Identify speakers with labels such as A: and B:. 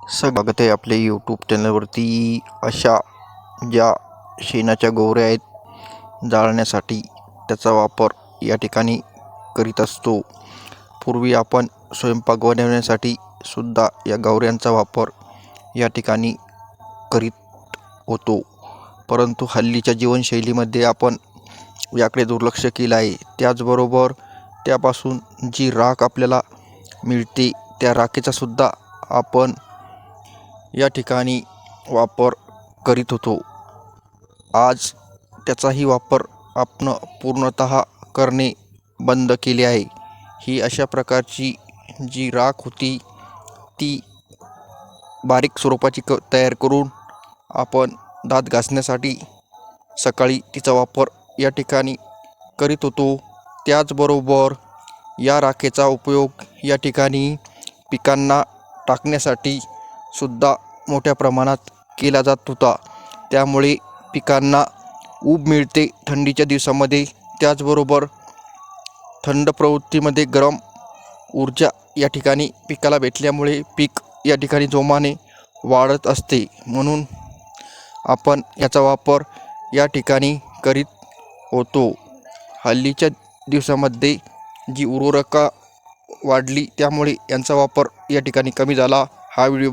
A: स्वागत आहे आपल्या यूट्यूब चॅनलवरती. अशा ज्या शेणाच्या गोवऱ्या आहेत जाळण्यासाठी त्याचा वापर या ठिकाणी करीत असतो. पूर्वी आपण स्वयंपाक बनवण्यासाठी सुद्धा या गोवऱ्यांचा वापर या ठिकाणी करीत होतो, परंतु हल्लीच्या जीवनशैलीमध्ये आपण याकडे दुर्लक्ष केलं आहे. त्याचबरोबर त्यापासून जी राख आपल्याला मिळते त्या राखेचा सुद्धा आपण या ठिकाणी वापर करीत होतो. आज त्याचाही वापर आपण पूर्णतः करणे बंद केले आहे. ही अशा प्रकारची जी राख होती ती बारीक स्वरूपाची तयार करून आपण दात घासण्यासाठी सकाळी तिचा वापर या ठिकाणी करीत होतो. त्याचबरोबर या राखेचा उपयोग या ठिकाणी पिकांना टाकण्यासाठी सुद्धा मोठ्या प्रमाणात केला जात होता. त्यामुळे पिकांना ऊब मिळते थंडीच्या दिवसामध्ये. त्याचबरोबर थंड प्रवृत्तीमध्ये गरम ऊर्जा या ठिकाणी पिकाला भेटल्यामुळे पीक या ठिकाणी जोमाने वाढत असते. म्हणून आपण याचा वापर या ठिकाणी करीत होतो. हल्लीच्या दिवसामध्ये जी उर्वरका वाढली त्यामुळे यांचा वापर या ठिकाणी कमी झाला. हा व्हिडिओ